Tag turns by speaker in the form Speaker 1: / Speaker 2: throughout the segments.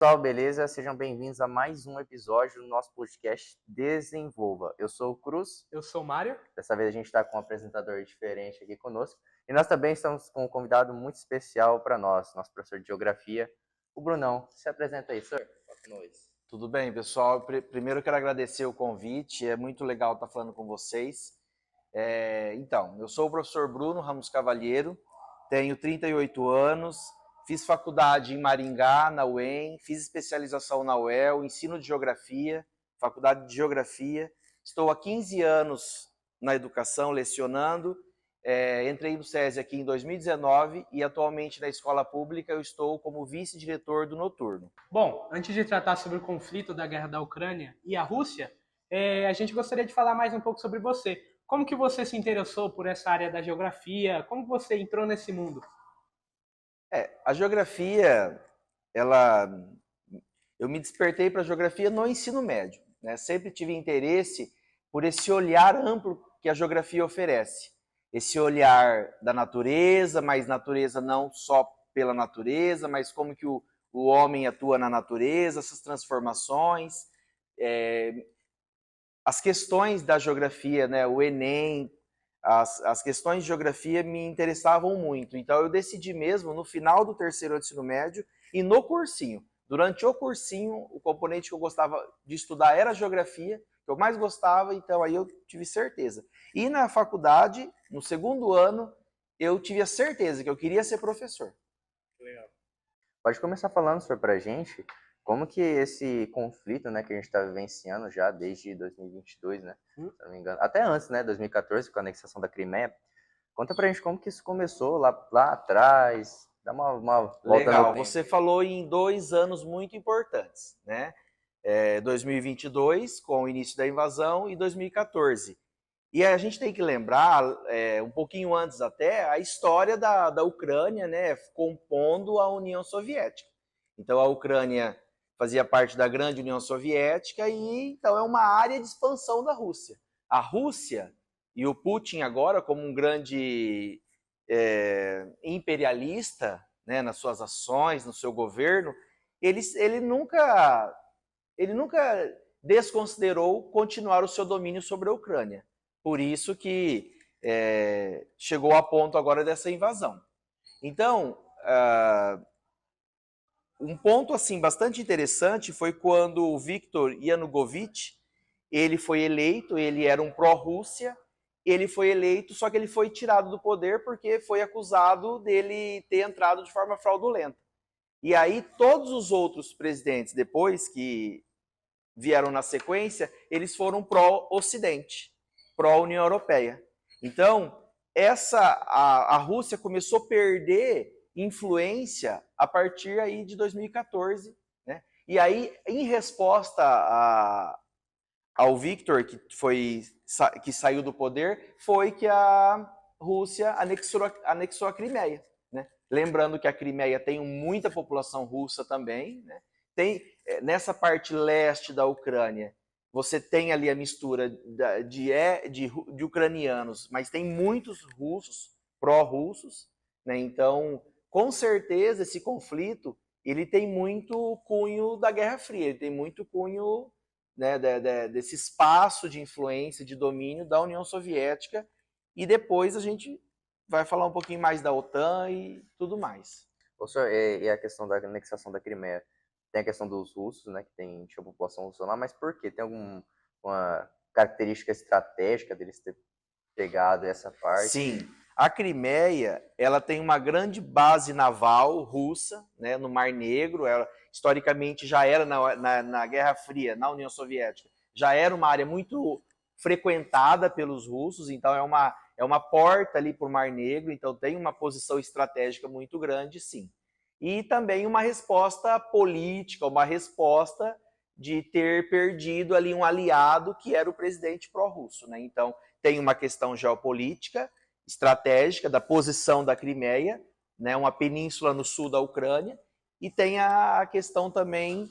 Speaker 1: Pessoal, beleza? Sejam bem-vindos a mais um episódio do nosso podcast Desenvolva. Eu sou o Cruz.
Speaker 2: Eu sou o Mário.
Speaker 1: Dessa vez a gente está com um apresentador diferente aqui conosco. E nós também estamos com um convidado muito especial para nós, nosso professor de Geografia, o Brunão. Se apresenta aí, senhor.
Speaker 3: Tudo bem, pessoal? Primeiro eu quero agradecer o convite, é muito legal estar falando com vocês. Então, eu sou o professor Bruno Ramos Cavalheiro, tenho 38 anos, fiz faculdade em Maringá, na UEM, fiz especialização na UEL, ensino de Geografia, faculdade de Geografia. Estou há 15 anos na educação, lecionando. Entrei no SESI aqui em 2019 e atualmente na escola pública eu estou como vice-diretor do Noturno.
Speaker 2: Bom, antes de tratar sobre o conflito da guerra da Ucrânia e a Rússia, a gente gostaria de falar mais um pouco sobre você. Como que você se interessou por essa área da geografia? Como você entrou nesse mundo?
Speaker 3: A geografia, eu me despertei para a geografia no ensino médio, né? Sempre tive interesse por esse olhar amplo que a geografia oferece. Esse olhar da natureza, mas natureza não só pela natureza, mas como que o homem atua na natureza, essas transformações, as questões da geografia, né, o Enem, as questões de geografia me interessavam muito. Então eu decidi mesmo, no final do terceiro ano do ensino médio, e no cursinho. Durante o cursinho, o componente que eu gostava de estudar era a geografia, que eu mais gostava, então aí eu tive certeza. E na faculdade, no segundo ano, eu tive a certeza que eu queria ser professor.
Speaker 1: Legal. Pode começar falando, senhor, para a gente, como que esse conflito, né, que a gente está vivenciando já desde 2022, né, se não me engano, até antes, né, 2014, com a anexação da Crimeia, conta pra gente como que isso começou lá atrás, dá uma volta
Speaker 3: Legal,
Speaker 1: no tempo.
Speaker 3: Você falou em 2 anos muito importantes, né? 2022, com o início da invasão, e 2014. E a gente tem que lembrar, um pouquinho antes até, a história da Ucrânia, né, compondo a União Soviética. Então a Ucrânia fazia parte da grande União Soviética e então é uma área de expansão da Rússia. A Rússia e o Putin agora, como um grande imperialista, né, nas suas ações, no seu governo, ele nunca desconsiderou continuar o seu domínio sobre a Ucrânia. Por isso que chegou a ponto agora dessa invasão. Então, um ponto assim bastante interessante foi quando o Viktor Yanukovych, ele foi eleito, ele era um pró-Rússia, ele foi eleito, só que ele foi tirado do poder porque foi acusado dele ter entrado de forma fraudulenta. E aí todos os outros presidentes depois que vieram na sequência, eles foram pró-Ocidente, pró-União Europeia. Então, a Rússia começou a perder influência a partir aí de 2014, né? E aí, em resposta ao Viktor, que saiu do poder, foi que a Rússia anexou a Crimeia, né? Lembrando que a Crimeia tem muita população russa também, né? Nessa parte leste da Ucrânia, você tem ali a mistura de ucranianos, mas tem muitos russos, pró-russos, né? Então, com certeza, esse conflito ele tem muito cunho da Guerra Fria, ele tem muito cunho, né, desse espaço de influência, de domínio da União Soviética, e depois a gente vai falar um pouquinho mais da OTAN e tudo mais.
Speaker 1: Senhor, e a questão da anexação da Crimeia? Tem a questão dos russos, né, que tinha a população russa lá, mas por quê? Tem alguma característica estratégica deles ter pegado essa parte?
Speaker 3: Sim, a Crimeia, ela tem uma grande base naval russa, né, no Mar Negro. Ela historicamente já era na Guerra Fria, na União Soviética, já era uma área muito frequentada pelos russos, então é uma porta ali para o Mar Negro, então tem uma posição estratégica muito grande, sim. E também uma resposta política, uma resposta de ter perdido ali um aliado que era o presidente pró-russo, né? Então tem uma questão geopolítica, estratégica da posição da Crimeia, né, uma península no sul da Ucrânia, e tem a questão também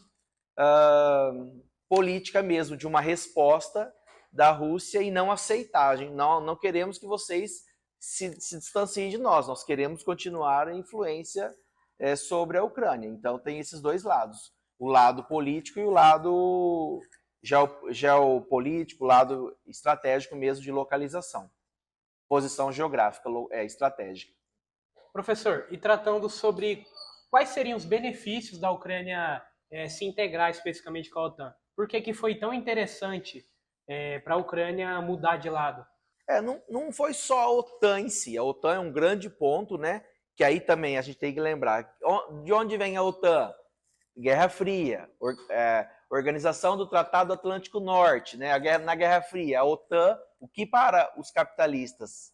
Speaker 3: política mesmo, de uma resposta da Rússia e não aceitar. Não queremos que vocês se distanciem de nós queremos continuar a influência sobre a Ucrânia. Então tem esses dois lados. o lado político e o lado geopolítico, o lado estratégico mesmo de localização. Posição geográfica estratégica.
Speaker 2: Professor, e tratando sobre quais seriam os benefícios da Ucrânia se integrar especificamente com a OTAN? Por que foi tão interessante para a Ucrânia mudar de lado?
Speaker 3: Não foi só a OTAN em si. A OTAN é um grande ponto, né? Que aí também a gente tem que lembrar. De onde vem a OTAN? Guerra Fria, Organização do Tratado Atlântico Norte, né? Na Guerra Fria, a OTAN, o que para os capitalistas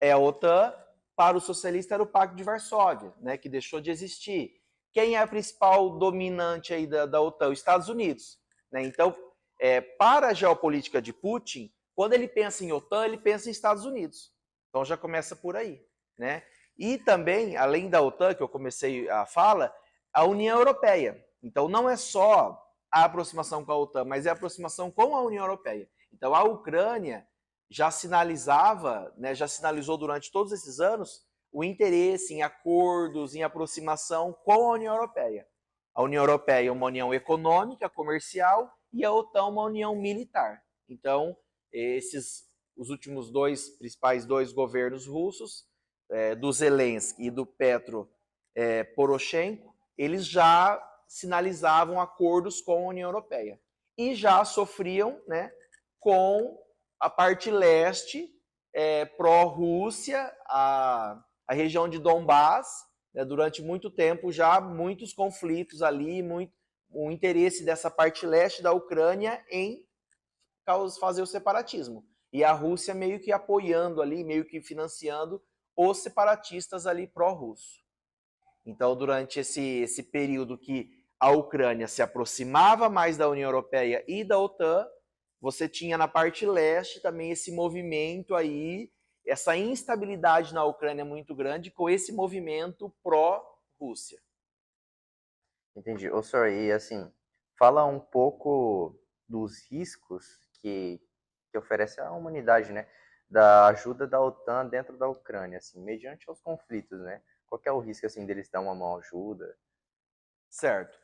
Speaker 3: é a OTAN, para o socialista era o Pacto de Varsóvia, né? Que deixou de existir. Quem é a principal dominante aí da OTAN? Os Estados Unidos, né? Então, para a geopolítica de Putin, quando ele pensa em OTAN, ele pensa em Estados Unidos. Então já começa por aí, né? E também, além da OTAN, que eu comecei a fala, a União Europeia. Então não é só a aproximação com a OTAN, mas é a aproximação com a União Europeia. Então a Ucrânia já sinalizava, né, já sinalizou durante todos esses anos o interesse em acordos, em aproximação com a União Europeia. A União Europeia é uma união econômica, comercial, e a OTAN uma união militar. Então, os últimos principais dois governos russos, do Zelensky e do Petro Poroshenko, eles já sinalizavam acordos com a União Europeia e já sofriam, né, com a parte leste pró-Rússia, a região de Donbás, né, durante muito tempo já muitos conflitos ali, o interesse dessa parte leste da Ucrânia em fazer o separatismo. E a Rússia meio que apoiando ali, meio que financiando os separatistas ali pró-russo. Então, durante esse período que a Ucrânia se aproximava mais da União Europeia e da OTAN, você tinha na parte leste também esse movimento aí, essa instabilidade na Ucrânia muito grande com esse movimento pró-Rússia.
Speaker 1: Entendi. Ô, senhor, e assim, fala um pouco dos riscos que oferece a humanidade, né? Da ajuda da OTAN dentro da Ucrânia, assim, mediante os conflitos, né? Qual que é o risco, assim, deles dar uma mão ajuda?
Speaker 3: Certo.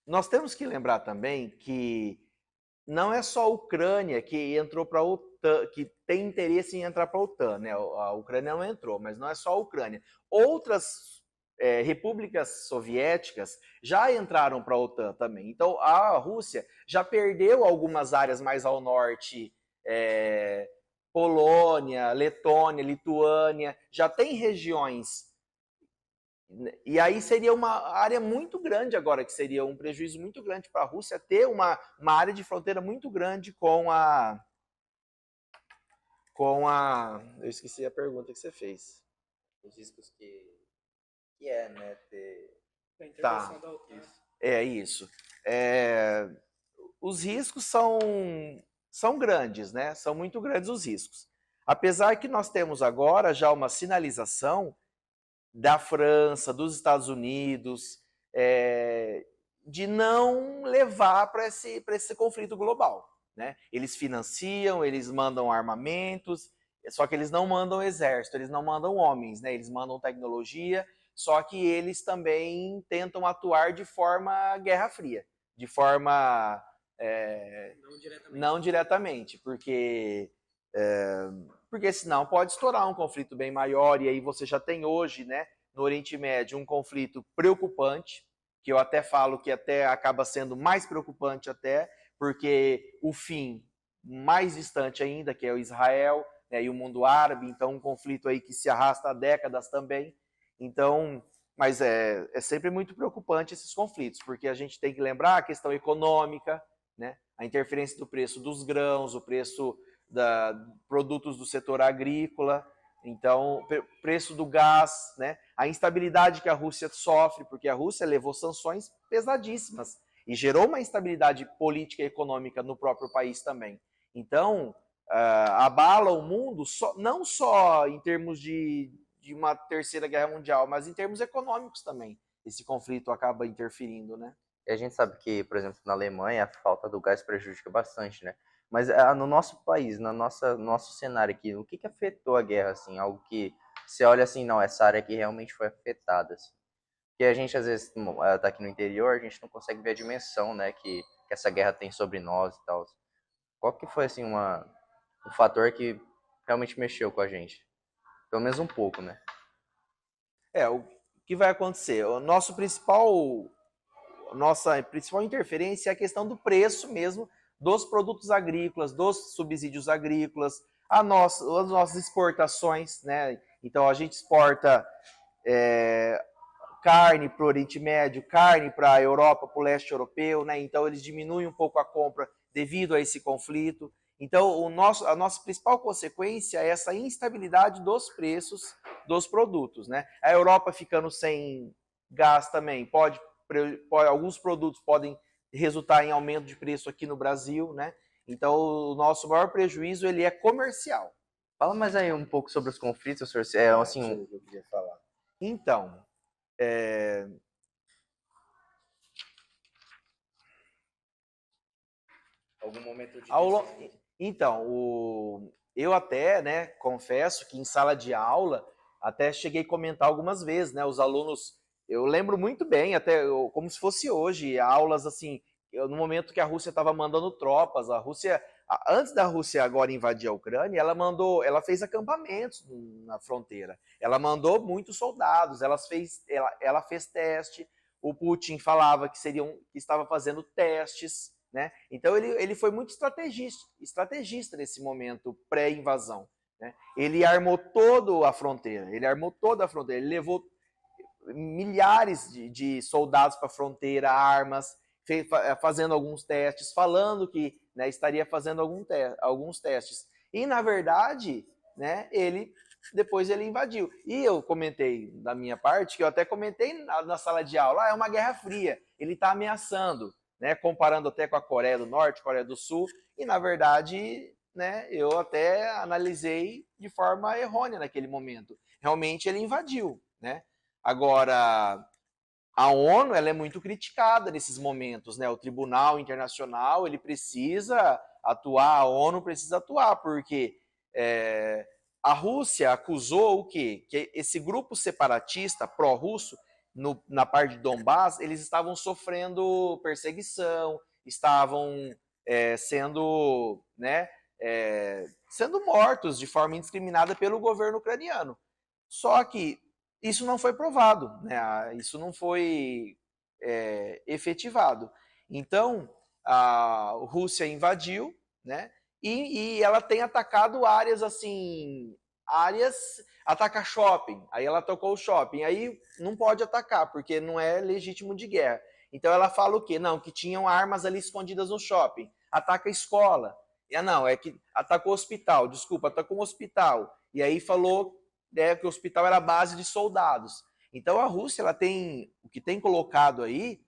Speaker 3: Nós temos que lembrar também que não é só a Ucrânia que entrou para a OTAN, que tem interesse em entrar para a OTAN, né? A Ucrânia não entrou, mas não é só a Ucrânia. Outras repúblicas soviéticas já entraram para a OTAN também. Então a Rússia já perdeu algumas áreas mais ao norte, Polônia, Letônia, Lituânia, já tem regiões. E aí seria uma área muito grande agora, que seria um prejuízo muito grande para a Rússia ter uma área de fronteira muito grande com a... Eu esqueci a pergunta que você fez.
Speaker 1: Os riscos que é, né, ter...
Speaker 2: A intervenção da OTAN.
Speaker 3: É isso. Os riscos são grandes, né? São muito grandes os riscos. Apesar que nós temos agora já uma sinalização da França, dos Estados Unidos, de não levar para esse conflito global, né? Eles financiam, eles mandam armamentos, só que eles não mandam exército, eles não mandam homens, né? Eles mandam tecnologia, só que eles também tentam atuar de forma Guerra Fria, de forma não diretamente, porque senão pode estourar um conflito bem maior, e aí você já tem hoje, né, no Oriente Médio, um conflito preocupante, que eu até falo que até acaba sendo mais preocupante até, porque o fim mais distante ainda, que é o Israel, né, e o mundo árabe, então um conflito aí que se arrasta há décadas também. Então, mas é sempre muito preocupante esses conflitos, porque a gente tem que lembrar a questão econômica, né, a interferência do preço dos grãos, o preço produtos do setor agrícola, então preço do gás, né, a instabilidade que a Rússia sofre, porque a Rússia levou sanções pesadíssimas e gerou uma instabilidade política e econômica no próprio país também. Então, abala o mundo não só em termos de uma terceira guerra mundial, mas em termos econômicos também. Esse conflito acaba interferindo, né?
Speaker 1: E a gente sabe que, por exemplo, na Alemanha, a falta do gás prejudica bastante, né? Mas no nosso país, no nosso cenário aqui, o que afetou a guerra, assim? Algo que você olha assim, não, essa área aqui realmente foi afetada, assim. que a gente às vezes tá aqui no interior, a gente não consegue ver a dimensão, né, que essa guerra tem sobre nós e tal. Qual que foi, assim, um fator que realmente mexeu com a gente? Pelo menos um pouco, né?
Speaker 3: O que vai acontecer? Nossa principal interferência é a questão do preço mesmo dos produtos agrícolas, dos subsídios agrícolas, as nossas exportações, né? Então a gente exporta carne para o Oriente Médio, carne para a Europa, para o leste europeu, né? Então eles diminuem um pouco a compra devido a esse conflito. Então a nossa principal consequência é essa instabilidade dos preços dos produtos, né? A Europa ficando sem gás também alguns produtos podem resultar em aumento de preço aqui no Brasil, né? Então o nosso maior prejuízo ele é comercial.
Speaker 1: Fala mais aí um pouco sobre os conflitos, senhor. Assim,
Speaker 3: Eu queria falar. Então,
Speaker 1: algum momento de
Speaker 3: Então, eu até, né, confesso que em sala de aula até cheguei a comentar algumas vezes, né, os alunos, eu lembro muito bem, como se fosse hoje, aulas assim, no momento que a Rússia estava mandando tropas, antes da Rússia agora invadir a Ucrânia, ela fez acampamentos na fronteira, ela mandou muitos soldados, ela fez teste, o Putin falava que estava fazendo testes, né? Então ele foi muito estrategista nesse momento pré-invasão. Né? Ele armou toda a fronteira, ele levou milhares de soldados para a fronteira, armas, fazendo alguns testes, falando que, né, estaria fazendo alguns testes. E, na verdade, né, depois ele invadiu. E eu comentei da minha parte, que eu até comentei na sala de aula, é uma guerra fria, ele está ameaçando. Né, comparando até com a Coreia do Norte, Coreia do Sul, e na verdade, né, eu até analisei de forma errônea naquele momento. Realmente ele invadiu, né? Agora, a ONU ela é muito criticada nesses momentos, né? O Tribunal Internacional ele precisa atuar, a ONU precisa atuar, porque a Rússia acusou o quê? Que esse grupo separatista pró-russo na parte de Donbás, eles estavam sofrendo perseguição, estavam sendo, né, sendo mortos de forma indiscriminada pelo governo ucraniano. Só que isso não foi provado, né? Isso não foi efetivado. Então, a Rússia invadiu, né? E ela tem atacado áreas assim, ataca shopping, aí ela atacou o shopping, aí não pode atacar, porque não é legítimo de guerra. Então ela fala o quê? Não, que tinham armas ali escondidas no shopping. Ataca a escola. Não, é que atacou o hospital, desculpa, atacou um hospital. E aí falou que o hospital era a base de soldados. Então a Rússia, o que tem colocado aí,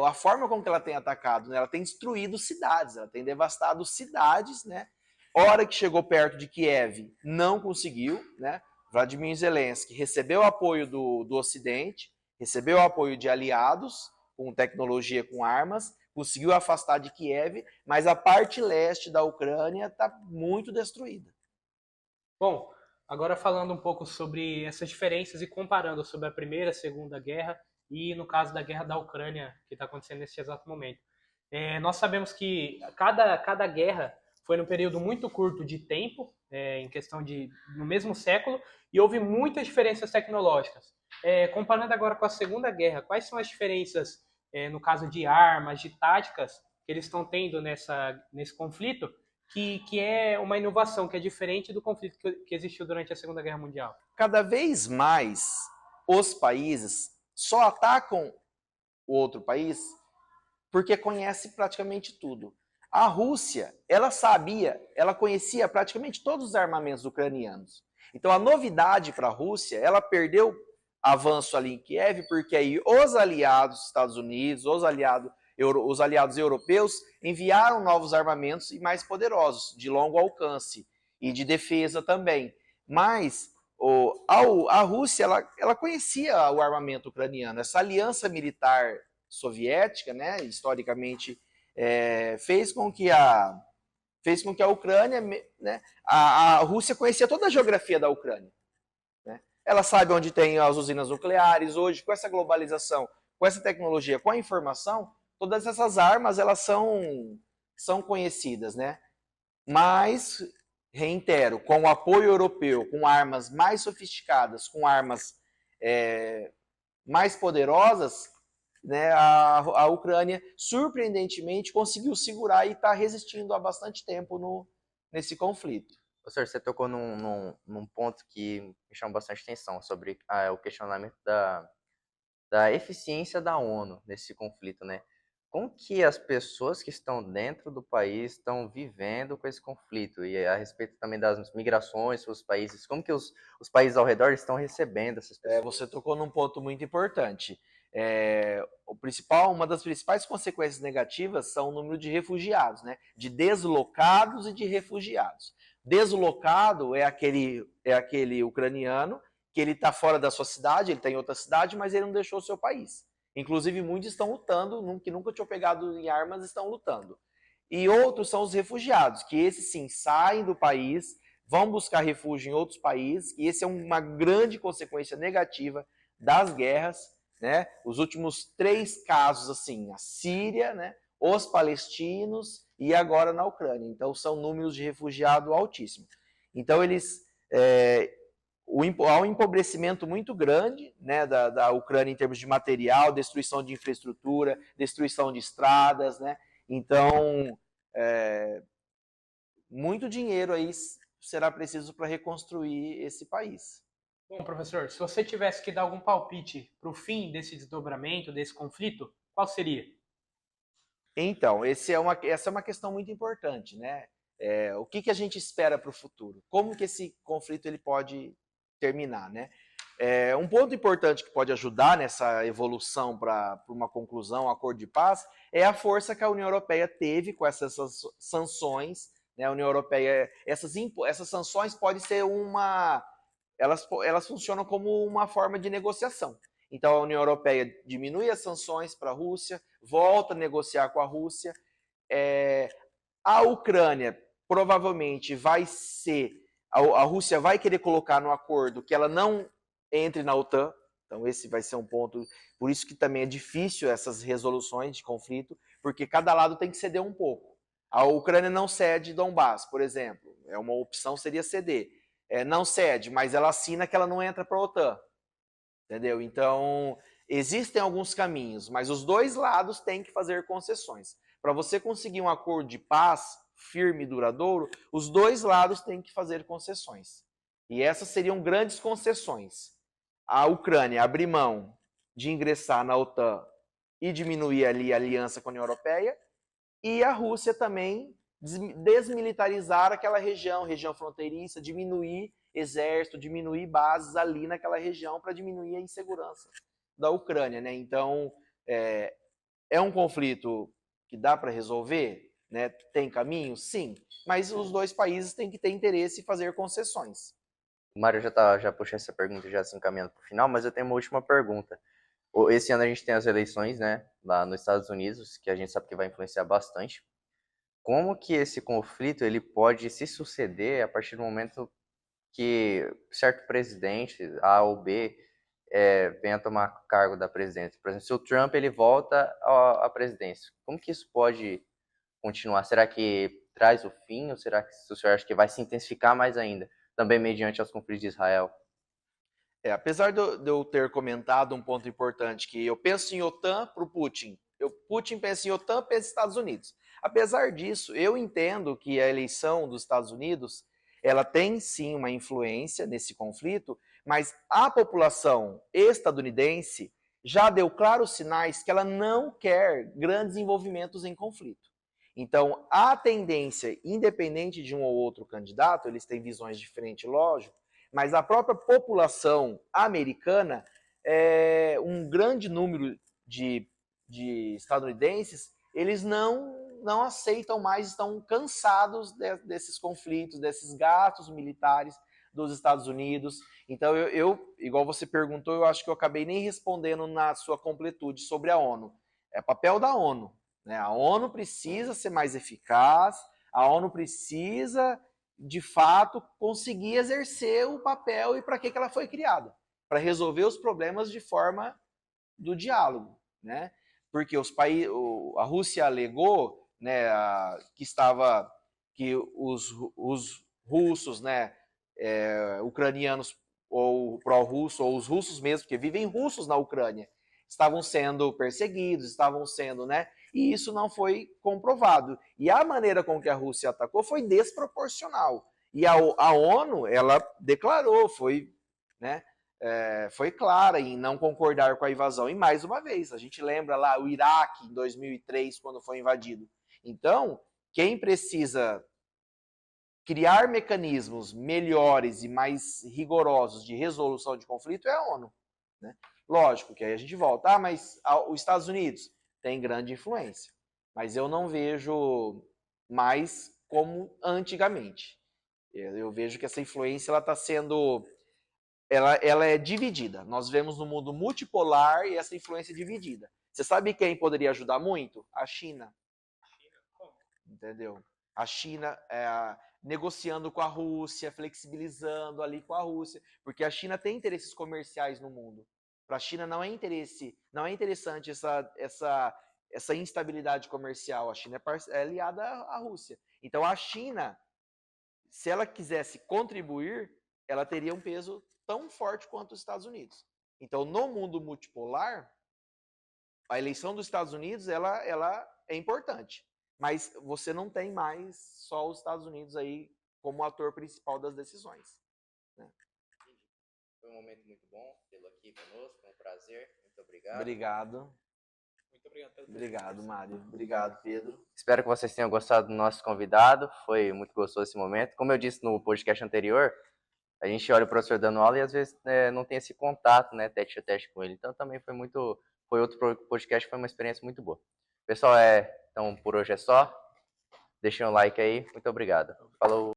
Speaker 3: a forma como que ela tem atacado, né? Ela tem destruído cidades, ela tem devastado cidades, né? Hora que chegou perto de Kiev, não conseguiu, né? Vladimir Zelensky recebeu apoio do Ocidente, recebeu apoio de aliados, com tecnologia, com armas, conseguiu afastar de Kiev, mas a parte leste da Ucrânia está muito destruída.
Speaker 2: Bom, agora falando um pouco sobre essas diferenças e comparando sobre a Primeira e Segunda Guerra e no caso da Guerra da Ucrânia, que está acontecendo nesse exato momento. Nós sabemos que cada guerra foi num período muito curto de tempo, em questão de no mesmo século, e houve muitas diferenças tecnológicas. Comparando agora com a Segunda Guerra, quais são as diferenças, no caso de armas, de táticas, que eles estão tendo nesse conflito, que é uma inovação, que é diferente do conflito que existiu durante a Segunda Guerra Mundial?
Speaker 3: Cada vez mais os países só atacam o outro país porque conhece praticamente tudo. A Rússia, ela conhecia praticamente todos os armamentos ucranianos. Então a novidade para a Rússia, ela perdeu avanço ali em Kiev, porque aí os aliados Estados Unidos, os aliados europeus enviaram novos armamentos e mais poderosos, de longo alcance e de defesa também. Mas a Rússia, ela conhecia o armamento ucraniano, essa aliança militar soviética, né, historicamente, fez com que a Ucrânia, né, a Rússia conhecia toda a geografia da Ucrânia. Né? ela sabe onde tem as usinas nucleares. Hoje, com essa globalização, com essa tecnologia, com a informação, todas essas armas elas são conhecidas, né? Mas, reitero, com o apoio europeu, com armas mais sofisticadas, com armas mais poderosas, né, a Ucrânia, surpreendentemente, conseguiu segurar e está resistindo há bastante tempo nesse conflito.
Speaker 1: Professor, você tocou num ponto que me chama bastante atenção, sobre o questionamento da eficiência da ONU nesse conflito, né? Como que as pessoas que estão dentro do país estão vivendo com esse conflito? E a respeito também das migrações para os países, como que os países ao redor estão recebendo essas pessoas?
Speaker 3: Você tocou num ponto muito importante. Uma das principais consequências negativas são o número de refugiados, né? De deslocados e de refugiados. Deslocado é aquele ucraniano que ele está fora da sua cidade, ele está em outra cidade, mas ele não deixou o seu país. Inclusive, muitos estão lutando, que nunca tinham pegado em armas, estão lutando. E outros são os refugiados, que esses sim saem do país, vão buscar refúgio em outros países, e esse é uma grande consequência negativa das guerras, né? Os últimos 3 casos, assim, a Síria, né? Os palestinos e agora na Ucrânia. Então, são números de refugiado altíssimos. Então, há um empobrecimento muito grande, né, da Ucrânia em termos de material, destruição de infraestrutura, destruição de estradas, né? Então, muito dinheiro aí será preciso para reconstruir esse país.
Speaker 2: Bom, professor, se você tivesse que dar algum palpite para o fim desse desdobramento, desse conflito, qual seria?
Speaker 3: Então, essa é uma questão muito importante, né? O que a gente espera para o futuro? Como que esse conflito ele pode terminar, né? Um ponto importante que pode ajudar nessa evolução para uma conclusão, um acordo de paz, é a força que a União Europeia teve com essas sanções, né? A União Europeia, essas sanções podem ser elas funcionam como uma forma de negociação. Então a União Europeia diminui as sanções para a Rússia, volta a negociar com a Rússia. A Ucrânia provavelmente a Rússia vai querer colocar no acordo que ela não entre na OTAN. Então esse vai ser um ponto, por isso que também é difícil essas resoluções de conflito, porque cada lado tem que ceder um pouco. A Ucrânia não cede Donbás, por exemplo. Uma opção seria ceder. Não cede, mas ela assina que ela não entra para a OTAN. Entendeu? Então, existem alguns caminhos, mas os dois lados têm que fazer concessões. Para você conseguir um acordo de paz firme e duradouro, os dois lados têm que fazer concessões. E essas seriam grandes concessões. A Ucrânia abrir mão de ingressar na OTAN e diminuir ali a aliança com a União Europeia, e a Rússia também desmilitarizar aquela região fronteiriça, diminuir exército, diminuir bases ali naquela região para diminuir a insegurança da Ucrânia, né? Então, é um conflito que dá para resolver, né? Tem caminho? Sim, mas os dois países têm que ter interesse em fazer concessões.
Speaker 1: O Mário já puxou essa pergunta, já se encaminhando para o final, mas eu tenho uma última pergunta. Esse ano a gente tem as eleições, né, lá nos Estados Unidos, que a gente sabe que vai influenciar bastante. Como que esse conflito ele pode se suceder a partir do momento que certo presidente, A ou B, venha tomar cargo da presidência? Por exemplo, se o Trump ele volta à presidência, como que isso pode continuar? Será que traz o fim ou será que o senhor acha que vai se intensificar mais ainda, também mediante os conflitos de Israel?
Speaker 3: Apesar de eu ter comentado um ponto importante, que eu penso em OTAN para o Putin, Putin pensa em OTAN, pensa em Estados Unidos. Apesar disso, eu entendo que a eleição dos Estados Unidos, ela tem sim uma influência nesse conflito, mas a população estadunidense já deu claros sinais que ela não quer grandes envolvimentos em conflito. Então, a tendência, independente de um ou outro candidato, eles têm visões diferentes, lógico, mas a própria população americana, um grande número de estadunidenses, eles não aceitam mais, estão cansados desses conflitos, desses gastos militares dos Estados Unidos. Então, igual você perguntou, eu acho que eu acabei nem respondendo na sua completude sobre a ONU. É papel da ONU, né? A ONU precisa ser mais eficaz, a ONU precisa de fato, conseguir exercer o papel e para que ela foi criada. Para resolver os problemas de forma do diálogo, né? Porque a Rússia alegou, né, que os russos, né, ucranianos ou pró-russo, ou os russos mesmo, que vivem russos na Ucrânia, estavam sendo perseguidos, estavam sendo, né? E isso não foi comprovado. E a maneira com que a Rússia atacou foi desproporcional. E a ONU, ela declarou, né, foi clara em não concordar com a invasão. E mais uma vez, a gente lembra lá o Iraque, em 2003, quando foi invadido. Então, quem precisa criar mecanismos melhores e mais rigorosos de resolução de conflito é a ONU, né? Lógico que aí a gente volta, mas os Estados Unidos tem grande influência, mas eu não vejo mais como antigamente. Eu vejo que essa influência ela está sendo, ela é dividida. Nós vemos no mundo multipolar e essa influência é dividida. Você sabe quem poderia ajudar muito? A China. Entendeu? A China negociando com a Rússia, flexibilizando ali com a Rússia, porque a China tem interesses comerciais no mundo. Para a China não é interessante essa instabilidade comercial. A China é aliada à Rússia. Então a China, se ela quisesse contribuir, ela teria um peso tão forte quanto os Estados Unidos. Então no mundo multipolar, a eleição dos Estados Unidos ela é importante. Mas você não tem mais só os Estados Unidos aí como ator principal das decisões, né?
Speaker 1: Foi um momento muito bom tê-lo aqui conosco, foi um prazer. Muito obrigado.
Speaker 3: Obrigado.
Speaker 2: Muito obrigado pelo
Speaker 3: Obrigado, Mário. Obrigado, Pedro.
Speaker 1: Espero que vocês tenham gostado do nosso convidado. Foi muito gostoso esse momento. Como eu disse no podcast anterior, a gente olha o professor dando aula e às vezes não tem esse contato, né, tete a tete com ele. Então também foi outro podcast, foi uma experiência muito boa. Pessoal, então por hoje é só. Deixem um like aí. Muito obrigado. Falou.